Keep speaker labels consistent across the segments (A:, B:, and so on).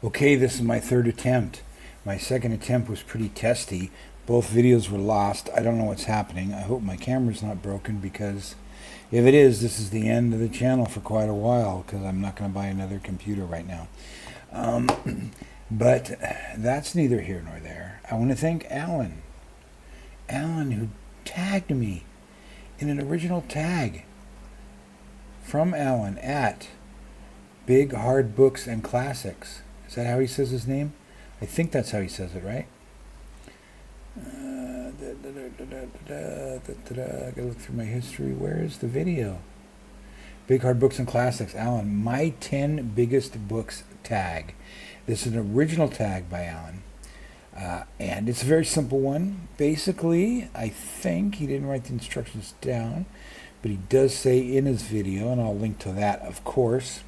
A: Okay, this is my third attempt. My second attempt was pretty testy. Both videos were lost. I don't know what's happening. I hope my camera's not broken, because if it is, this is the end of the channel for quite a while, because I'm not going to buy another computer right now. But that's neither here nor there. I want to thank Alan. Alan, who tagged me in an original tag from Alan at Big Hard Books and Classics. Is that how he says his name? I think that's how he says it, right? I gotta look through my history. Where is the video? Big Hard Books and Classics. Alan, my 10 biggest books tag. This is an original tag by Alan. And it's a very simple one. Basically, I think he didn't write the instructions down, but he does say in his video, and I'll link to that, of course.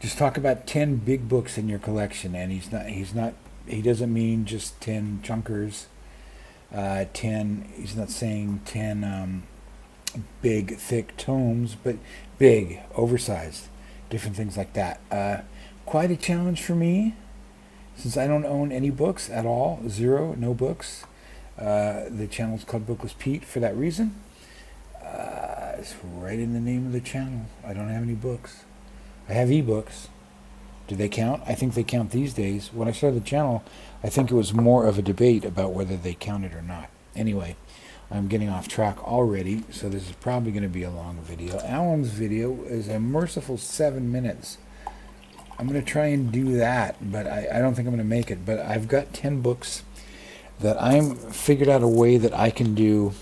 A: Just talk about 10 big books in your collection, and he doesn't mean just 10 chunkers. 10, he's not saying 10 big, thick tomes, but big, oversized, different things like that. Quite a challenge for me, since I don't own any books at all. Zero, no books. The channel's called Bookless Pete for that reason. It's right in the name of the channel. I don't have any books. I have ebooks. Do they count? I think they count these days. When I started the channel, I think it was more of a debate about whether they counted or not. Anyway, I'm getting off track already, so this is probably going to be a long video. Alan's video is a merciful 7 minutes. I'm going to try and do that, but I don't think I'm going to make it. But I've got 10 books that I'm figured out a way that I can do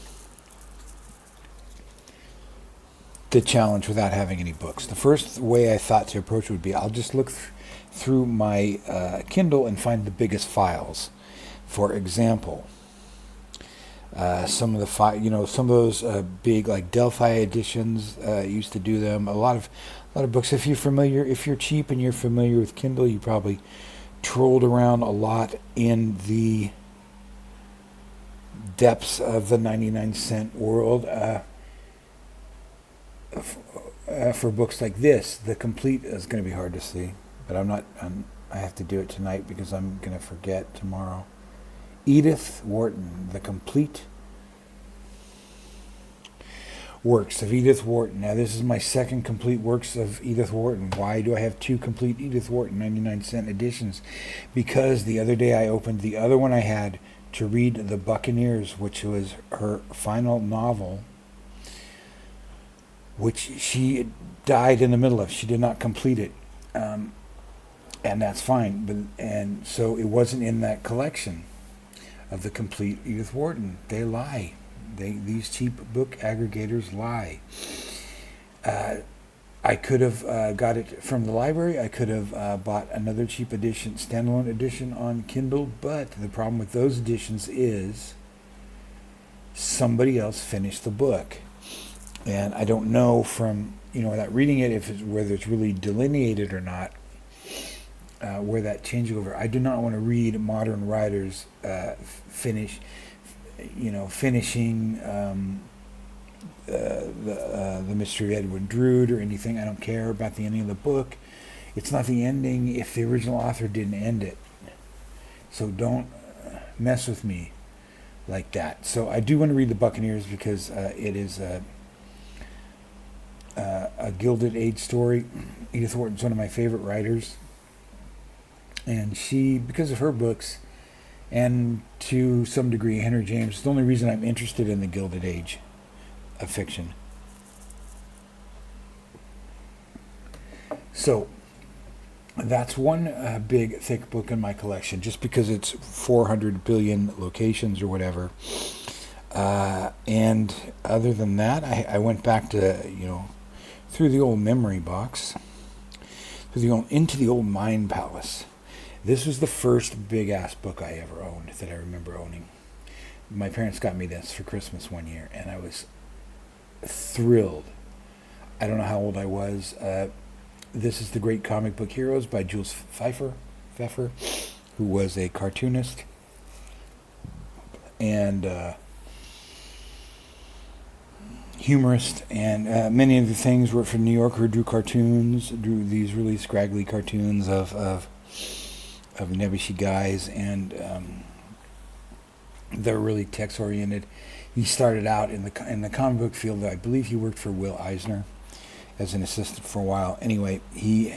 A: the challenge without having any books. The first way I thought to approach would be I'll just look through my Kindle and find the biggest files. For example, some of those big, like Delphi editions used to do them. A lot of books. If you're cheap and you're familiar with Kindle, you probably trolled around a lot in the depths of the 99-cent world. For books like this, the complete is going to be hard to see, but I have to do it tonight because I'm going to forget tomorrow. Edith Wharton, the complete works of Edith Wharton. Now, this is my second complete works of Edith Wharton. Why do I have two complete Edith Wharton 99-cent editions? Because the other day I opened the other one I had to read, The Buccaneers, which was her final novel, which she died in the middle of. She did not complete it, and that's fine. And so it wasn't in that collection of the complete Edith Wharton. They lie. These cheap book aggregators lie. I could have got it from the library. I could have bought another cheap edition, standalone edition on Kindle. But the problem with those editions is somebody else finished the book. And I don't know from, without reading it, whether it's really delineated or not, where that changeover. I do not want to read modern writers finishing the Mystery of Edwin Drood or anything. I don't care about the ending of the book. It's not the ending if the original author didn't end it. So don't mess with me like that. So I do want to read The Buccaneers because it is a Gilded Age story. Edith Wharton's one of my favorite writers, and she, because of her books, and to some degree Henry James, is the only reason I'm interested in the Gilded Age of fiction. So that's one big thick book in my collection, just because it's 400 billion locations or whatever. And other than that, I went back to, through the old memory box, into the old Mind Palace. This was the first big-ass book I ever owned that I remember owning. My parents got me this for Christmas one year, and I was thrilled. I don't know how old I was. This is The Great Comic Book Heroes by Jules Feiffer, who was a cartoonist. And humorist, and many of the things were from New Yorker, drew cartoons, drew these really scraggly cartoons of nebbishy guys, and they're really text oriented. He started out in the comic book field. I believe he worked for Will Eisner as an assistant for a while. Anyway, he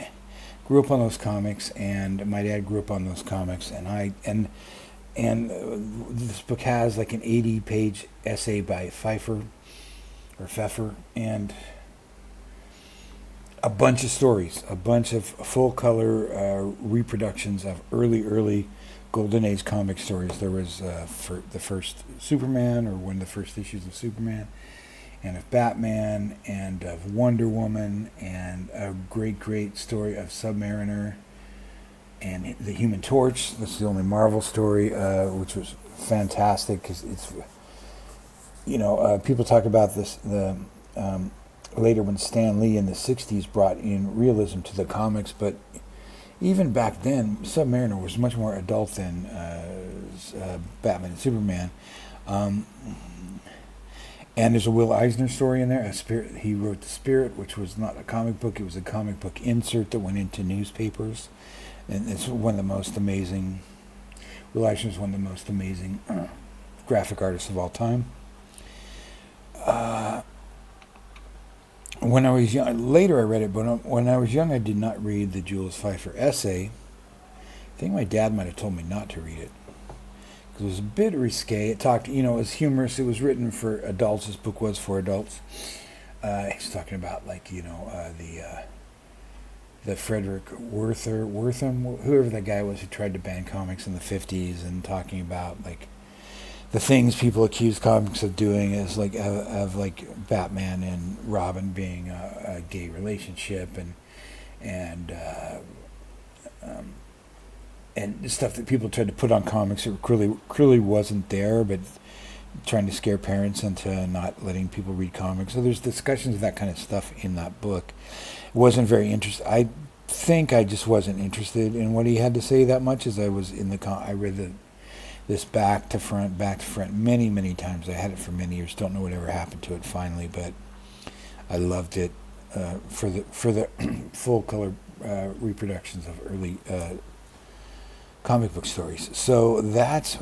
A: grew up on those comics, and my dad grew up on those comics, and this book has like an 80-page essay by Feiffer, and a bunch of stories, a bunch of full-color reproductions of early Golden Age comic stories. There was for the first Superman, or one of the first issues of Superman, and of Batman, and of Wonder Woman, and a great story of Submariner, and the Human Torch. That's the only Marvel story, which was fantastic, because it's, people talk about this, later when Stan Lee in the 60s brought in realism to the comics, but even back then, Submariner was much more adult than Batman and Superman. And there's a Will Eisner story in there. He wrote The Spirit, which was not a comic book. It was a comic book insert that went into newspapers. And it's one of the most amazing, Will Eisner is one of the most amazing graphic artists of all time. When I was young, later I read it, but when I was young, I did not read the Jules Feiffer essay. I think my dad might have told me not to read it, because it was a bit risque. It talked, it was humorous. It was written for adults. This book was for adults. He's talking about, the Frederick Wortham, whoever that guy was who tried to ban comics in the 50s, and talking about, the things people accuse comics of doing is of Batman and Robin being a gay relationship, and stuff that people tried to put on comics that clearly wasn't there, but trying to scare parents into not letting people read comics. So there's discussions of that kind of stuff in that book. It wasn't very interesting. I think I just wasn't interested in what he had to say that much, as I was in I read this back to front many times. I had it for many years. Don't know whatever happened to it finally, but I loved it for the full color reproductions of early comic book stories. So that's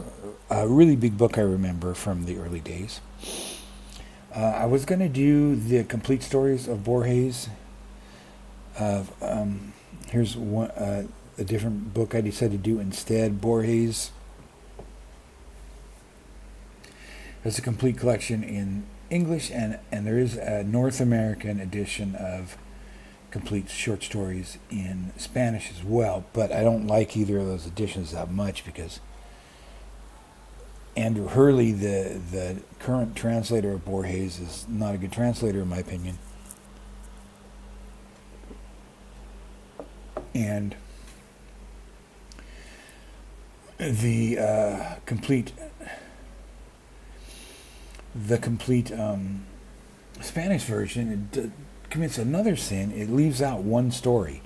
A: a really big book I remember from the early days. I was going to do the complete stories of Borges. Here's one a different book I decided to do instead. Borges has a complete collection in English, and there is a North American edition of complete short stories in Spanish as well, but I don't like either of those editions that much, because Andrew Hurley, the current translator of Borges, is not a good translator in my opinion. And the complete Spanish version, it commits another sin. It leaves out one story.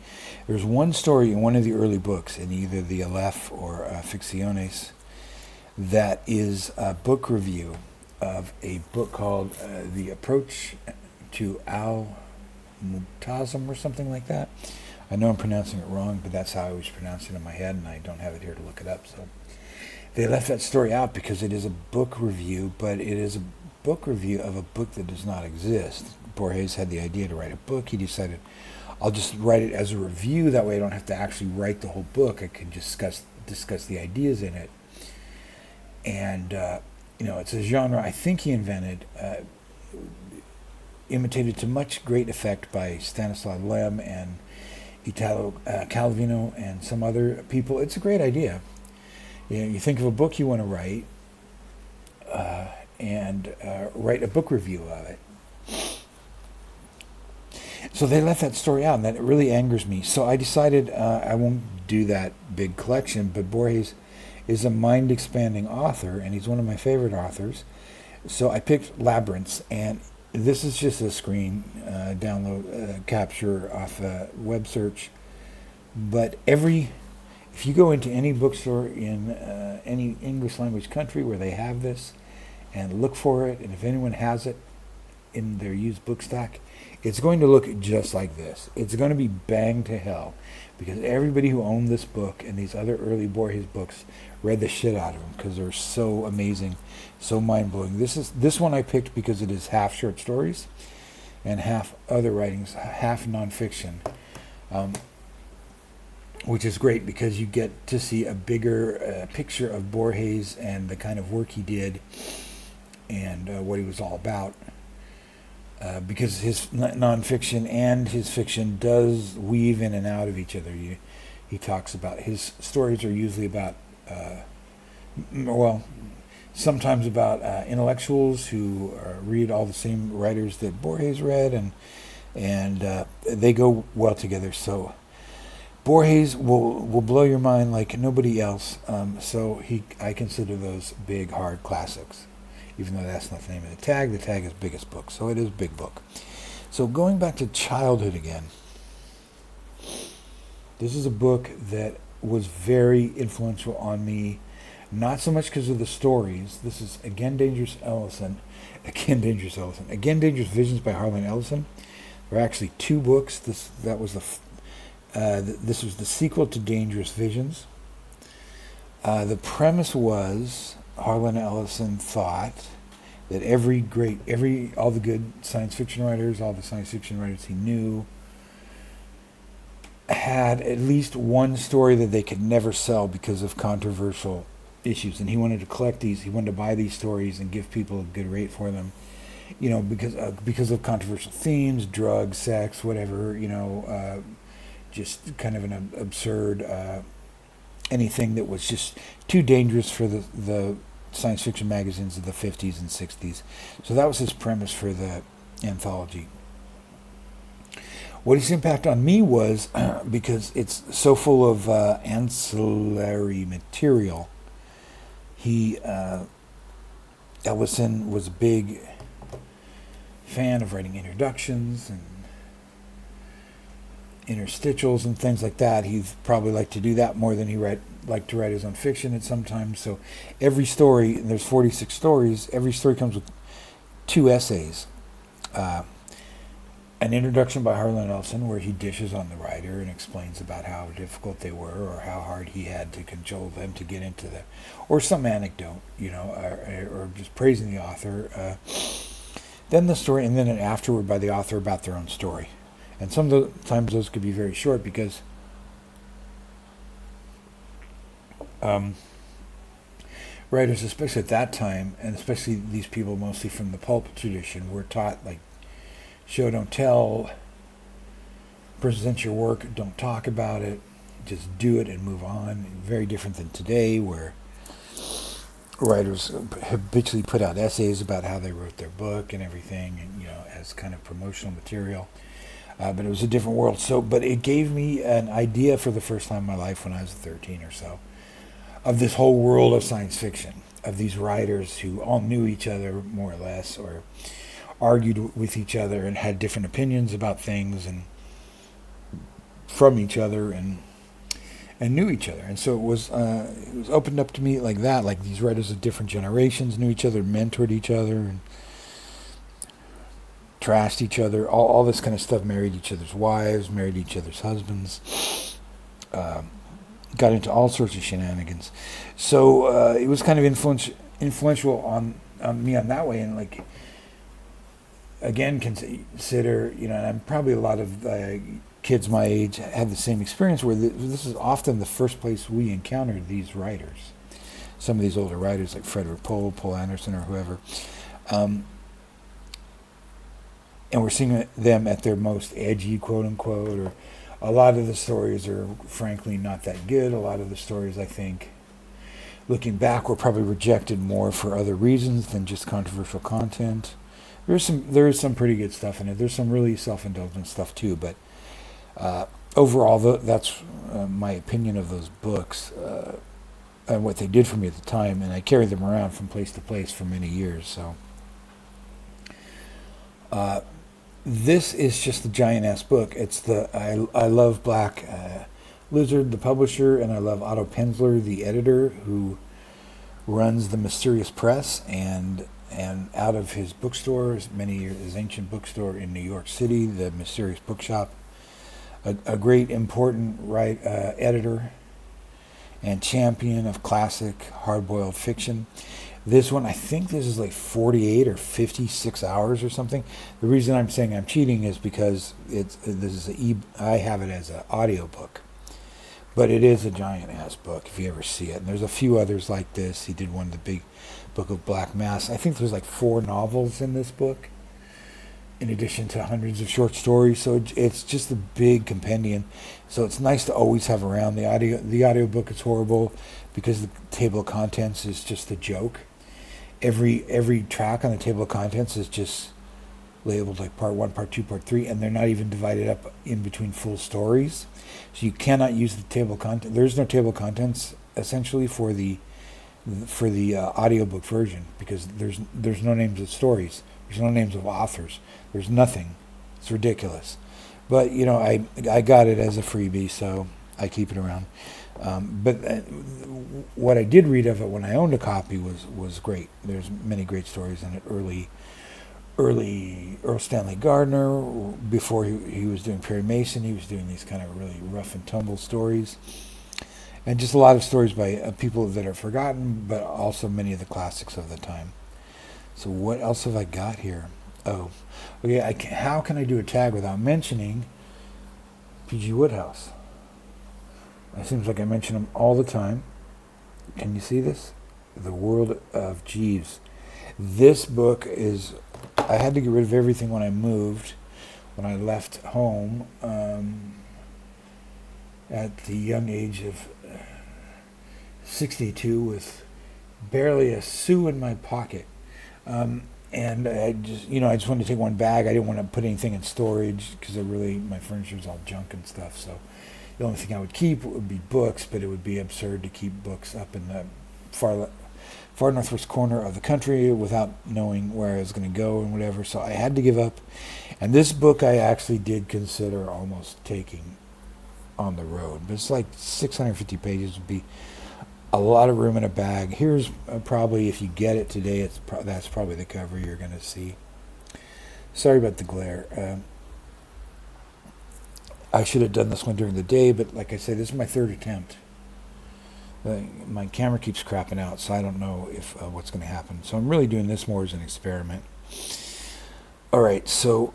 A: There's one story in one of the early books, in either the Aleph or Ficciones, that is a book review of a book called The Approach to Al-Mu'tazim, or something like that. I know I'm pronouncing it wrong, but that's how I always pronounce it in my head, and I don't have it here to look it up. So they left that story out because it is a book review, but it is a book review of a book that does not exist. Borges had the idea to write a book. He decided, I'll just write it as a review. That way I don't have to actually write the whole book. I can discuss the ideas in it. And, it's a genre I think he invented, imitated to much great effect by Stanislav Lem and Italo Calvino and some other people. It's a great idea. You think of a book you want to write, and write a book review of it. So they left that story out, and that really angers me. So I decided I won't do that big collection, but Borges is a mind-expanding author, and he's one of my favorite authors. So I picked Labyrinths, and this is just a screen download capture off a web search. But if you go into any bookstore in any English language country where they have this, and look for it, and if anyone has it, in their used book stack, it's going to look just like this. It's going to be banged to hell because everybody who owned this book and these other early Borges books read the shit out of them because they're so amazing, so mind-blowing. This one I picked because it is half short stories and half other writings, half nonfiction, which is great because you get to see a bigger picture of Borges and the kind of work he did and what he was all about. Because his nonfiction and his fiction does weave in and out of each other. He talks about, his stories are usually about, sometimes about intellectuals who read all the same writers that Borges read, and they go well together. So Borges will blow your mind like nobody else. So I consider those big, hard classics. Even though that's not the name of the tag is biggest book, so it is big book. So going back to childhood again, this is a book that was very influential on me, not so much because of the stories. This is Again Dangerous Visions by Harlan Ellison. There are actually two books. This was the sequel to Dangerous Visions. The premise was, Harlan Ellison thought that all the good science fiction writers, all the science fiction writers he knew, had at least one story that they could never sell because of controversial issues, and he wanted to collect these. He wanted to buy these stories and give people a good rate for them, because of controversial themes, drugs, sex, whatever, just kind of an absurd. Anything that was just too dangerous for the science fiction magazines of the 50s and 60s. So that was his premise for the anthology. What his impact on me was, because it's so full of ancillary material, Ellison was a big fan of writing introductions and interstitials and things like that. He'd probably like to do that more than he liked to write his own fiction at some time. So every story, and there's 46 stories, every story comes with 2 essays. An introduction by Harlan Ellison where he dishes on the writer and explains about how difficult they were or how hard he had to cajole them to get into or some anecdote, or just praising the author. Then the story, and then an afterword by the author about their own story. And sometimes those could be very short because writers, especially at that time, and especially these people mostly from the pulp tradition, were taught like show, don't tell, present your work, don't talk about it, just do it and move on. Very different than today, where writers habitually put out essays about how they wrote their book and everything, and as kind of promotional material. But it was a different world. But it gave me an idea for the first time in my life when I was 13 or so of this whole world of science fiction, of these writers who all knew each other more or less, or argued with each other and had different opinions about things and from each other and knew each other. And so it was opened up to me like that, like these writers of different generations knew each other, mentored each other, and trashed each other, all this kind of stuff, married each other's wives, married each other's husbands, got into all sorts of shenanigans. So it was kind of influential on me on that way, and like, again, consider, and I'm probably a lot of kids my age had the same experience where this is often the first place we encountered these writers. Some of these older writers like Frederick Pohl, Poul Anderson, or whoever. And we're seeing them at their most edgy, quote unquote, or a lot of the stories are frankly not that good. A lot of the stories, I think, looking back, were probably rejected more for other reasons than just controversial content. There is some pretty good stuff in it. There's some really self-indulgent stuff too, but overall, that's my opinion of those books and what they did for me at the time, and I carried them around from place to place for many years. So. This is just a giant-ass book. It's I love Black Lizard, the publisher, and I love Otto Penzler, the editor, who runs the Mysterious Press, and and out of his bookstore, his ancient bookstore in New York City, the Mysterious Bookshop, a great important editor and champion of classic hard-boiled fiction. This one, I think this is like 48 or 56 hours or something. The reason I'm saying I'm cheating is because I have it as an audiobook. But it is a giant-ass book if you ever see it. And there's a few others like this. He did one, the big book of Black Mass. I think there's like 4 novels in this book, in addition to hundreds of short stories. So it's just a big compendium. So it's nice to always have around. The audiobook is horrible because the table of contents is just a joke. Every track on the table of contents is just labeled like part 1, part 2, part 3, and they're not even divided up in between full stories. So you cannot use the table of contents. There's no table of contents essentially for the audiobook version, because there's no names of stories. There's no names of authors. There's nothing. It's ridiculous. But I got it as a freebie, so I keep it around. But what I did read of it when I owned a copy was great. There's many great stories in it. Early Earl Stanley Gardner, before he was doing Perry Mason, he was doing these kind of really rough and tumble stories. And just a lot of stories by people that are forgotten, but also many of the classics of the time. So what else have I got here? Oh, okay, how can I do a tag without mentioning P.G. Wodehouse? It seems like I mention him all the time. Can you see this? The World of Jeeves. This book is... I had to get rid of everything when I moved, when I left home at the young age of 62 with barely a sou in my pocket. And I just wanted to take one bag. I didn't want to put anything in storage because my furniture is all junk and stuff. So the only thing I would keep would be books, but it would be absurd to keep books up in the far northwest corner of the country without knowing where I was going to go and whatever. So I had to give up. And this book I actually did consider almost taking on the road. But it's like 650 pages. Would be a lot of room in a bag. Here's probably, if you get it today, that's probably the cover you're going to see. Sorry about the glare. I should have done this one during the day, but like I said, this is my 3rd attempt. My camera keeps crapping out, so I don't know if what's going to happen. So I'm really doing this more as an experiment. All right, so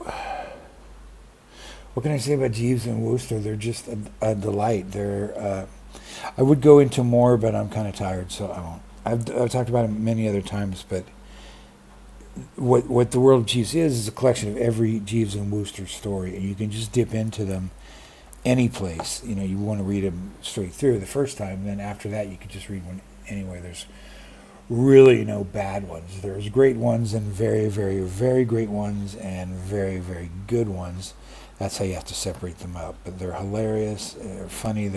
A: what can I say about Jeeves and Wooster? They're just a delight. I would go into more, but I'm kind of tired, so I won't. I've talked about it many other times, but what the World of Jeeves is a collection of every Jeeves and Wooster story, and you can just dip into them any place. You want to read them straight through the first time, and then after that you could just read one anyway. There's really no bad ones. There's great ones and very, very, very great ones and very, very good ones. That's how you have to separate them out. But they're hilarious, they're funny,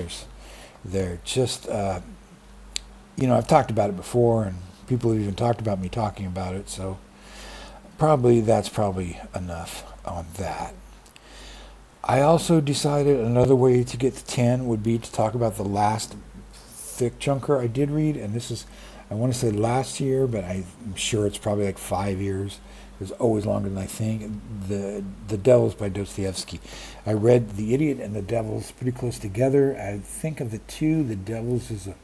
A: they're just I've talked about it before, and people have even talked about me talking about it, so that's probably enough on that. I also decided another way to get to 10 would be to talk about the last thick chunker I did read, and this is, I want to say last year, but I'm sure it's probably like 5 years. It was always longer than I think. The Devils by Dostoyevsky. I read The Idiot and The Devils pretty close together. I think of the two, The Devils is a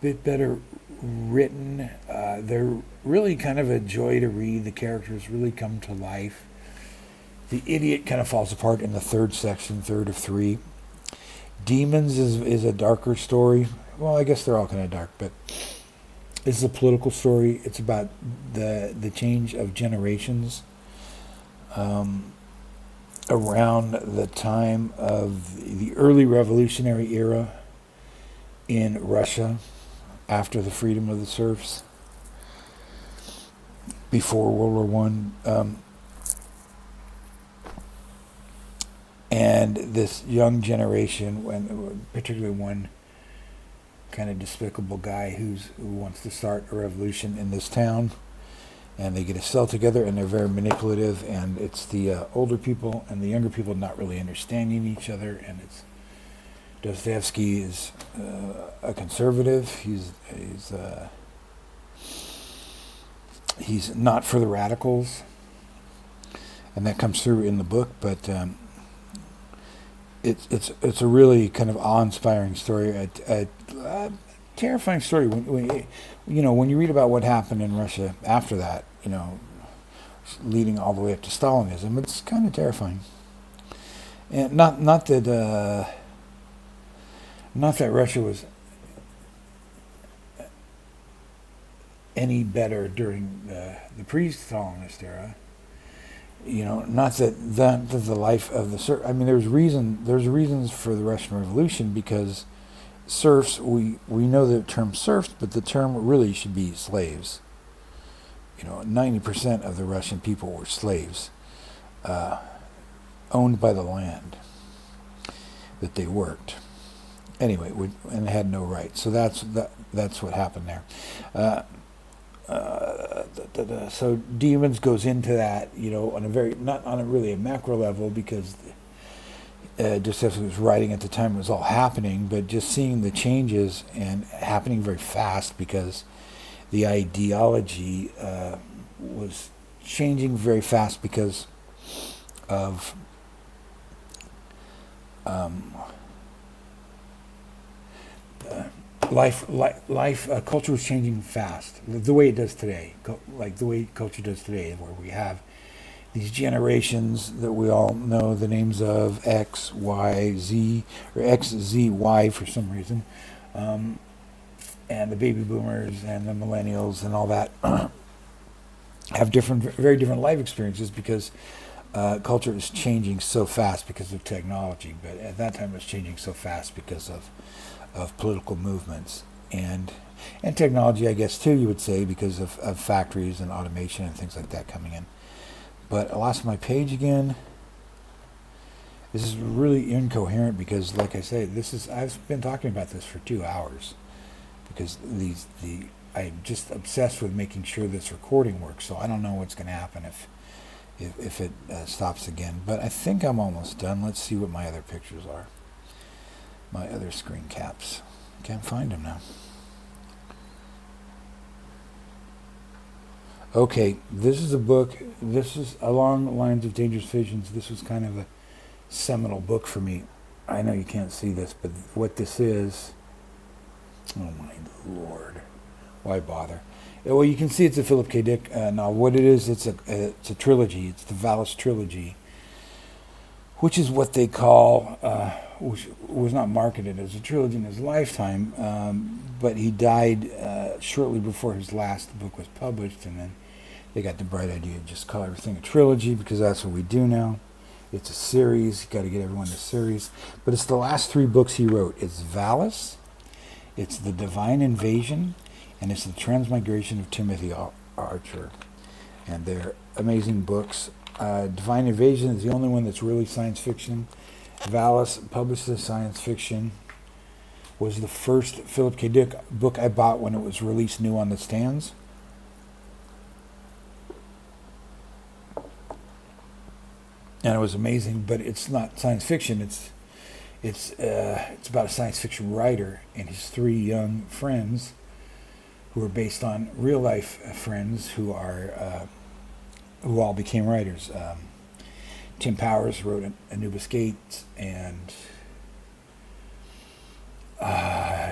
A: bit better written. They're really kind of a joy to read. The characters really come to life. The Idiot kind of falls apart in the third of 3. Demons is a darker story. Well, I guess they're all kind of dark, but this is a political story. It's about the change of generations around the time of the early revolutionary era in Russia after the freedom of the serfs, before World War One. And this young generation, particularly one kind of despicable guy who wants to start a revolution in this town, and they get a cell together, and they're very manipulative, and it's the older people and the younger people not really understanding each other, and it's Dostoyevsky is a conservative. He's he's not for the radicals, and that comes through in the book. But it's a really kind of awe-inspiring story, a terrifying story. When you read about what happened in Russia after that, leading all the way up to Stalinism, it's kind of terrifying. And not that Russia was any better during the pre-Stalinist era. Not that the life of the there's reasons for the Russian Revolution, because serfs, we know the term serfs, but the term really should be slaves. 90% of the Russian people were slaves, owned by the land that they worked. Anyway, and had no rights. So that's what happened there. So Demons goes into that, on a very, not on a really a macro level, because Dostoyevsky was writing at the time it was all happening, but just seeing the changes and happening very fast, because the ideology was changing very fast because of culture was changing fast, the way it does today, like the way culture does today, where we have these generations that we all know the names of, X, Y, Z, or X, Z, Y for some reason, and the baby boomers and the millennials and all that have very different life experiences, because culture is changing so fast because of technology. But at that time it was changing so fast because of political movements and technology, I guess, too, you would say, because of factories and automation and things like that coming in. But I lost my page again. This is really incoherent because, like I say, I've been talking about this for 2 hours, because I'm just obsessed with making sure this recording works. So I don't know what's going to happen if it stops again. But I think I'm almost done. Let's see what my other pictures are. My other screen caps. Can't find them now. Okay, this is a book. This is Along the Lines of Dangerous Visions. This was kind of a seminal book for me. I know you can't see this, but what this is, oh my Lord, why bother? Well, you can see it's a Philip K. Dick novel. What it is, it's a trilogy. It's the Valis trilogy, which is what they call, which was not marketed as a trilogy in his lifetime, but he died shortly before his last book was published, and then they got the bright idea to just call everything a trilogy, because that's what we do now. It's a series. You got to get everyone the series. But it's the last 3 books he wrote. It's Valis, it's The Divine Invasion, and it's The Transmigration of Timothy Archer. And they're amazing books. Divine Invasion is the only one that's really science fiction. Valis, published as science fiction, was the first Philip K. Dick book I bought when it was released new on the stands. And it was amazing, but it's not science fiction. It's about a science fiction writer and his 3 young friends, who are based on real life friends who all became writers. Tim Powers wrote Anubis Gates, and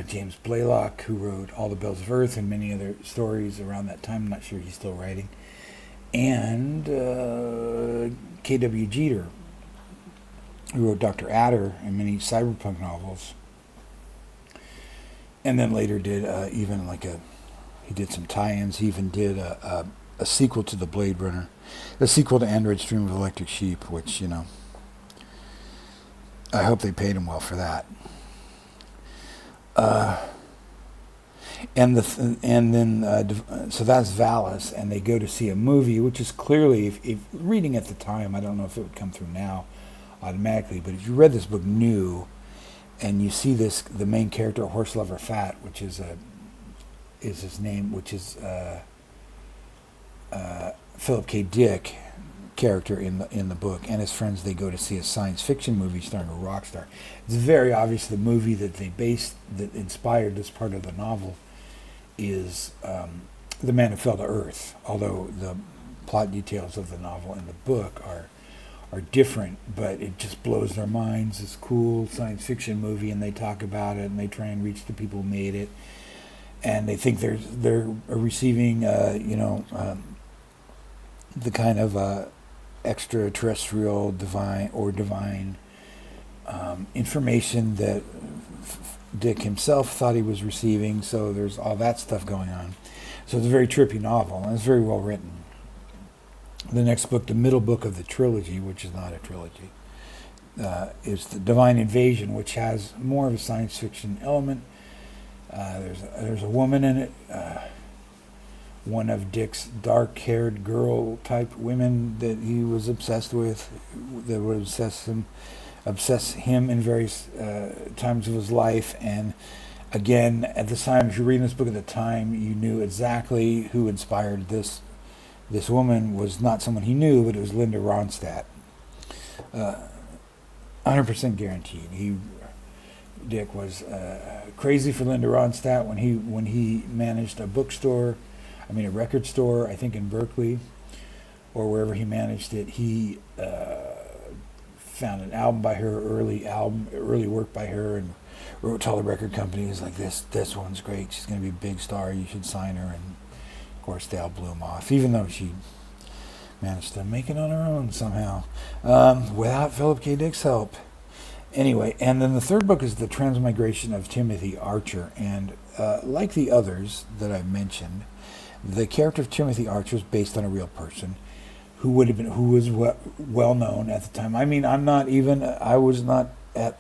A: James Blaylock, who wrote All the Bells of Earth and many other stories around that time. I'm not sure he's still writing. And K.W. Jeter, who wrote Dr. Adder and many cyberpunk novels. And then later did he did some tie-ins. He even did a sequel to the Blade Runner, a sequel to Android Stream of Electric Sheep, which, I hope they paid him well for that. So that's Valis, and they go to see a movie, which is clearly, if reading at the time, I don't know if it would come through now automatically, but if you read this book new, and you see the main character, Horse Lover Fat, which is his name, which is Philip K. Dick character in the book, and his friends, they go to see a science fiction movie starring a rock star. It's very obvious the movie that inspired this part of the novel is The Man Who Fell to Earth, although the plot details of the novel and the book are different, but it just blows their minds. This cool science fiction movie, and they talk about it, and they try and reach the people who made it, and they think they're receiving, the kind of extraterrestrial, divine information that Dick himself thought he was receiving. So there's all that stuff going on. So it's a very trippy novel, and it's very well written. The next book, the middle book of the trilogy, which is not a trilogy, is The Divine Invasion, which has more of a science fiction element. There's a woman in it, one of Dick's dark-haired girl-type women that he was obsessed with, that would obsess him in various times of his life. And again, at the time, if you're reading this book at the time, you knew exactly who inspired this. This woman was not someone he knew, but it was Linda Ronstadt. 100% guaranteed. Dick was crazy for Linda Ronstadt when he managed a record store, I think in Berkeley, or wherever he managed it. He found an album by her, early work by her, and wrote to all the record companies like, this one's great, she's going to be a big star, you should sign her. And of course they all blew him off, even though she managed to make it on her own somehow, without Philip K. Dick's help. Anyway, and then the third book is The Transmigration of Timothy Archer, and like the others that I mentioned, the character of Timothy Archer is based on a real person who was well known at the time. I mean, I was not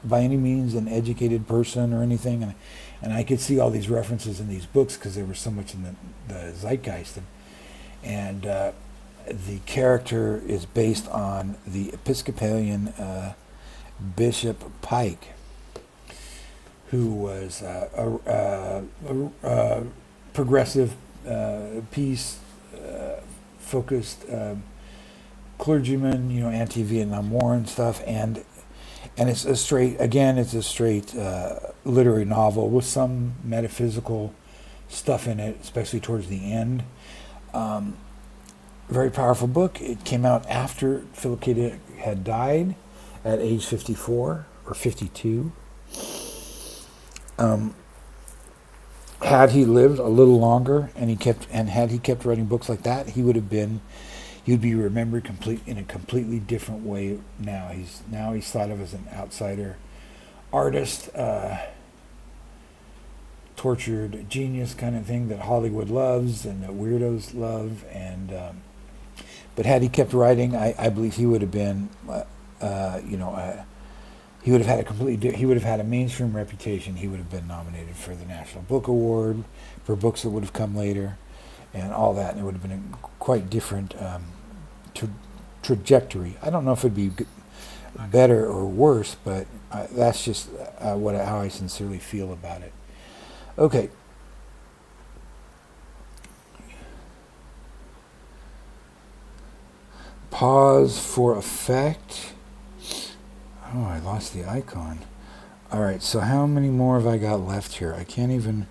A: by any means an educated person or anything, and I could see all these references in these books because there was so much in the zeitgeist, and the character is based on the Episcopalian Bishop Pike, who was a progressive, peace-focused clergyman, anti-Vietnam War and stuff, and it's a straight literary novel with some metaphysical stuff in it, especially towards the end. Very powerful book. It came out after Philip K. Dick had died at age 54 or 52. Had he lived a little longer had he kept writing books like that, he would be remembered in a completely different way now. He's thought of as an outsider artist, tortured genius kind of thing that Hollywood loves and that weirdos love. And but had he kept writing, I believe he would have been, he would have had a mainstream reputation. He would have been nominated for the National Book Award for books that would have come later, and all that, and it would have been a quite different trajectory. I don't know if it'd be better or worse, but that's just how I sincerely feel about it. Okay. Pause for effect. Oh, I lost the icon. All right, so how many more have I got left here? I can't even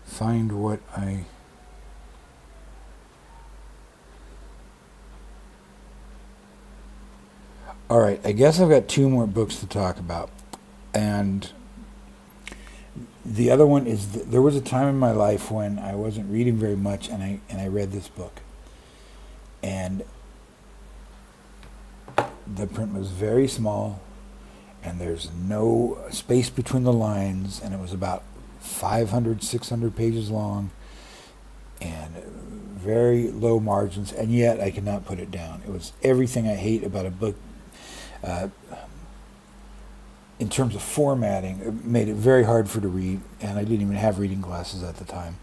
A: find what I... All right, I guess I've got 2 more books to talk about. And the other one is, there was a time in my life when I wasn't reading very much, and I read this book. And the print was very small, and there's no space between the lines, and it was about 500, 600 pages long, and very low margins, and yet I could not put it down. It was everything I hate about a book. In terms of formatting, it made it very hard for to read, and I didn't even have reading glasses at the time.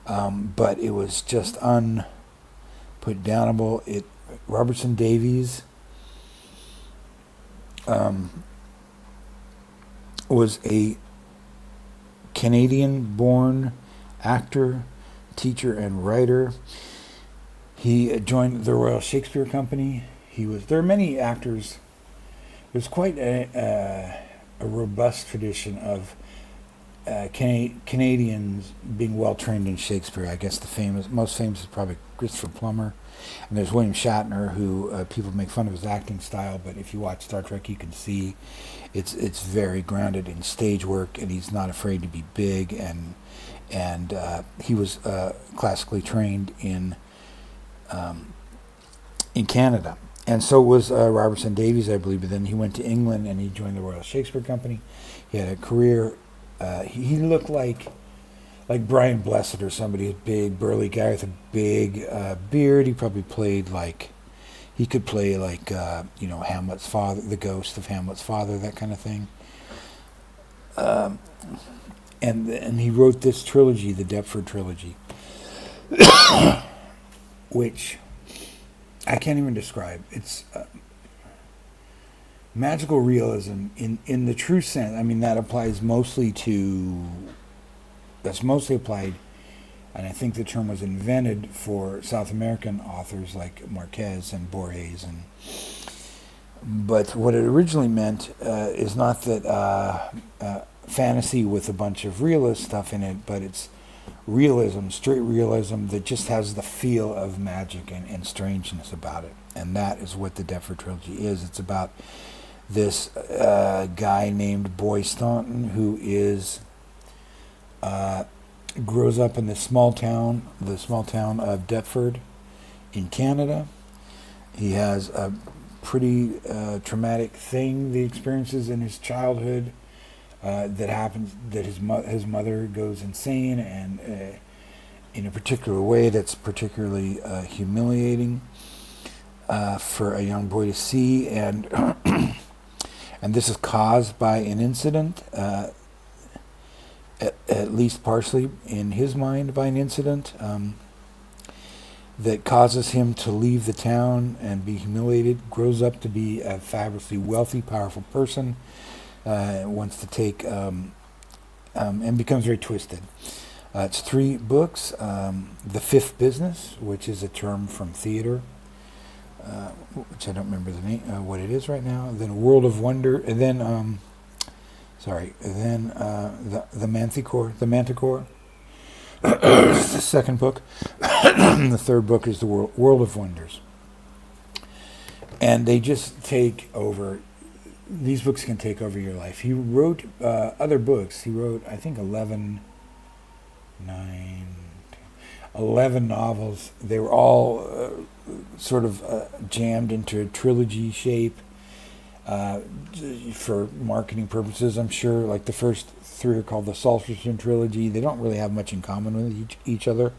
A: But it was just unputdownable. Robertson Davies was a Canadian-born actor, teacher, and writer. He joined the Royal Shakespeare Company. There are many actors. There's quite a robust tradition of Canadians being well trained in Shakespeare. I guess most famous is probably Christopher Plummer, and there's William Shatner, who people make fun of his acting style, but if you watch Star Trek, you can see it's very grounded in stage work, and he's not afraid to be big, and he was classically trained in Canada. And so was Robertson Davies, I believe. But then he went to England and he joined the Royal Shakespeare Company. He had a career. He looked like Brian Blessed or somebody, a big burly guy with a big beard. He probably played he could play Hamlet's father, the ghost of Hamlet's father, that kind of thing. And he wrote this trilogy, the Deptford trilogy, which I can't even describe. It's magical realism in the true sense. I mean, that's mostly applied, and I think the term was invented for South American authors like Marquez and Borges. But what it originally meant is not that fantasy with a bunch of realist stuff in it, but it's realism, straight realism that just has the feel of magic and strangeness about it. And that is what the Deptford trilogy is. It's about this guy named Boy Staunton who grows up in the small town of Deptford in Canada. He has a pretty traumatic thing that he experiences in his childhood. That happens, that his mother goes insane, and in a particular way that's particularly humiliating for a young boy to see, and and this is caused by an incident, at least partially in his mind by an incident that causes him to leave the town and be humiliated. Grows up to be a fabulously wealthy, powerful person. Wants to take and becomes very twisted. It's 3 books. The Fifth Business, which is a term from theater, which I don't remember the name, what it is right now. Then World of Wonder, and then the Manticore. It's the second book. The third book is the World of Wonders, and they just take over. These books can take over your life. He wrote other books. He wrote, I think, 11 novels. They were all sort of jammed into a trilogy shape for marketing purposes, I'm sure. Like the first 3 are called the Salterson Trilogy. They don't really have much in common with each other.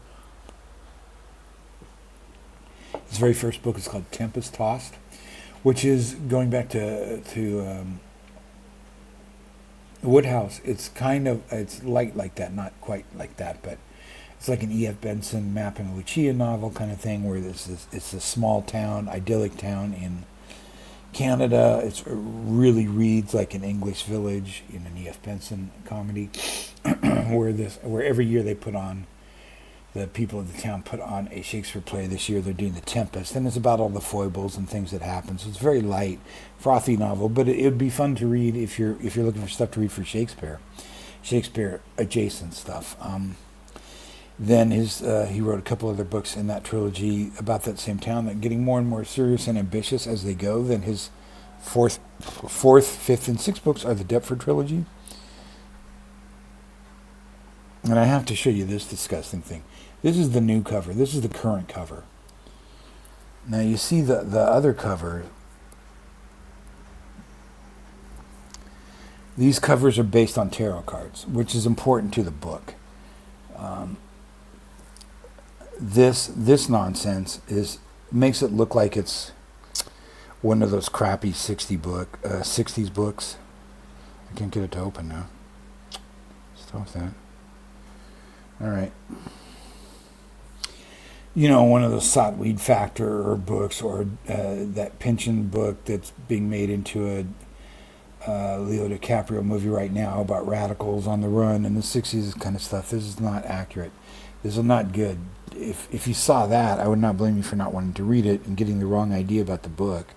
A: His very first book is called Tempest Tossed, which is going back to Wodehouse. It's light like that, not quite like that, but it's like an E.F. Benson Map and Lucia novel kind of thing, where it's a small town, idyllic town in Canada. It really reads like an English village in an E.F. Benson comedy, where every year the people of the town put on a Shakespeare play. This year they're doing The Tempest, and it's about all the foibles and things that happen. So it's a very light, frothy novel, but it would be fun to read if you're looking for stuff to read for Shakespeare adjacent stuff. Then he wrote a couple other books in that trilogy about that same town that getting more and more serious and ambitious as they go. Then his fourth, fifth, and sixth books are the Deptford trilogy. And I have to show you this disgusting thing. This is the new cover. This is the current cover. Now you see the other cover. These covers are based on tarot cards, which is important to the book. This nonsense makes it look like it's one of those crappy 60s books. I can't get it to open now. Stop that. All right. You know, one of those Sotweed Factor books, or that pension book that's being made into a Leo DiCaprio movie right now about radicals on the run in the 60s kind of stuff. This is not accurate. This is not good. If you saw that, I would not blame you for not wanting to read it and getting the wrong idea about the book.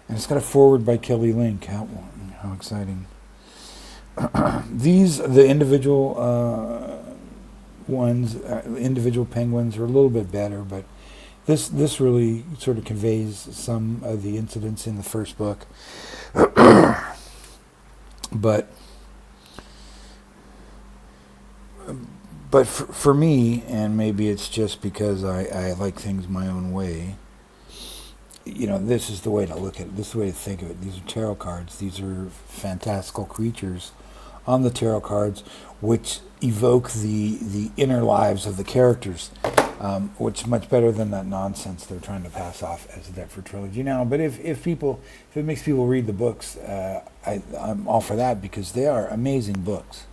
A: And it's got a foreword by Kelly Link. How exciting. the individual ones, individual penguins are a little bit better, but this really sort of conveys some of the incidents in the first book. But for me, and maybe it's just because I like things my own way, this is the way to look at it. This is the way to think of it. These are tarot cards. These are fantastical creatures on the tarot cards, which evoke the inner lives of the characters, which is much better than that nonsense they're trying to pass off as the Deptford Trilogy now. But if it makes people read the books, I'm all for that, because they are amazing books.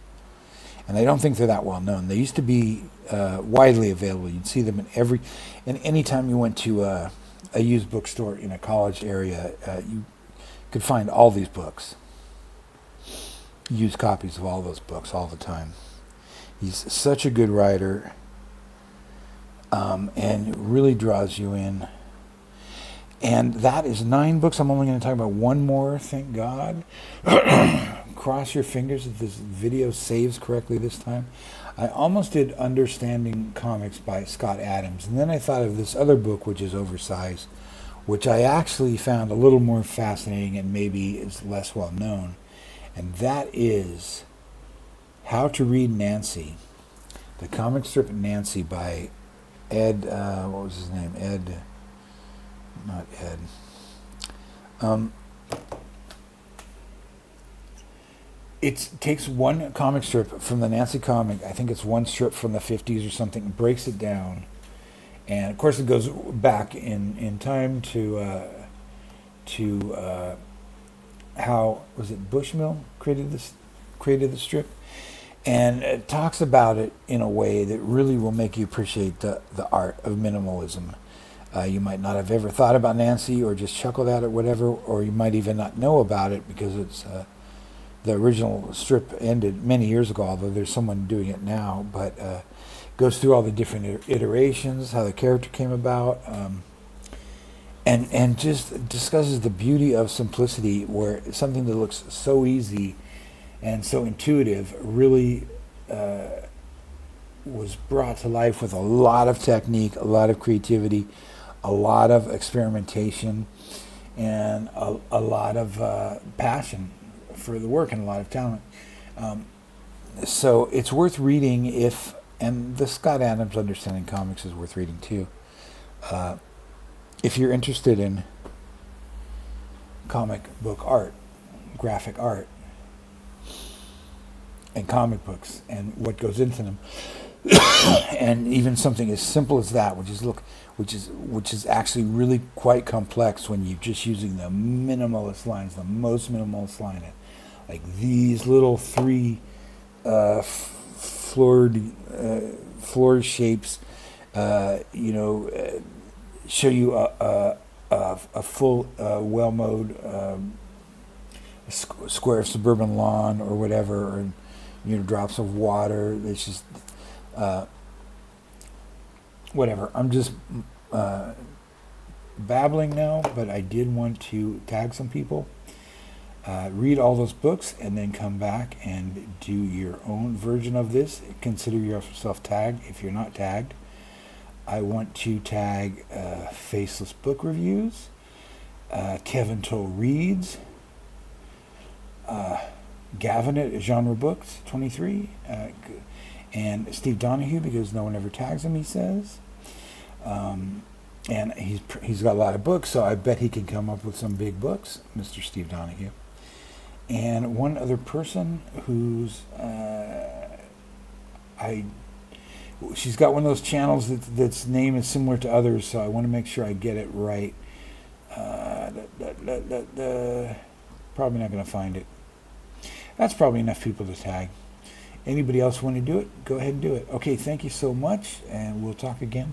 A: And I don't think they're that well known. They used to be widely available. You'd see them and anytime you went to a used bookstore in a college area, you could find all these books. Used copies of all those books all the time. He's such a good writer, and really draws you in. And that is 9 books. I'm only going to talk about one more, thank God. Cross your fingers that this video saves correctly this time. I almost did Understanding Comics by Scott Adams, and then I thought of this other book, which is Oversize, which I actually found a little more fascinating and maybe is less well known. And that is How to Read Nancy, the comic strip Nancy by Ed, what was his name? Not Ed. It takes one comic strip from the Nancy comic, I think it's one strip from the 50s or something, breaks it down. And of course it goes back in time to how, was it Bushmill created the strip? And it talks about it in a way that really will make you appreciate the art of minimalism. You might not have ever thought about Nancy or just chuckled at it, whatever, or you might even not know about it because it's the original strip ended many years ago, although there's someone doing it now. But goes through all the different iterations, how the character came about, and just discusses the beauty of simplicity, where something that looks so easy and so intuitive really was brought to life with a lot of technique, a lot of creativity, a lot of experimentation, and a lot of passion for the work and a lot of talent. So it's worth reading and the Scott Adams Understanding Comics is worth reading too. If you're interested in comic book art, graphic art, and comic books and what goes into them, and even something as simple as that, which is actually really quite complex when you're just using the minimalist lines, the most minimalist line, like these little 3 floor shapes, show you a full well-mowed square of suburban lawn or whatever, or drops of water. It's just whatever. I'm just babbling now, but I did want to tag some people. Read all those books and then come back and do your own version of this. Consider yourself tagged if you're not tagged. I want to tag Faceless Book Reviews, Kevin Toll Reads, Gavin at Genre Books 23, and Steve Donahue, because no one ever tags him, he says. And he's got a lot of books, so I bet he can come up with some big books, Mr. Steve Donahue. And one other person who's she's got one of those channels that's name is similar to others, so I want to make sure I get it right. Probably not going to find it. That's probably enough people to tag. Anybody else want to do it? Go ahead and do it. Okay, thank you so much, and we'll talk again.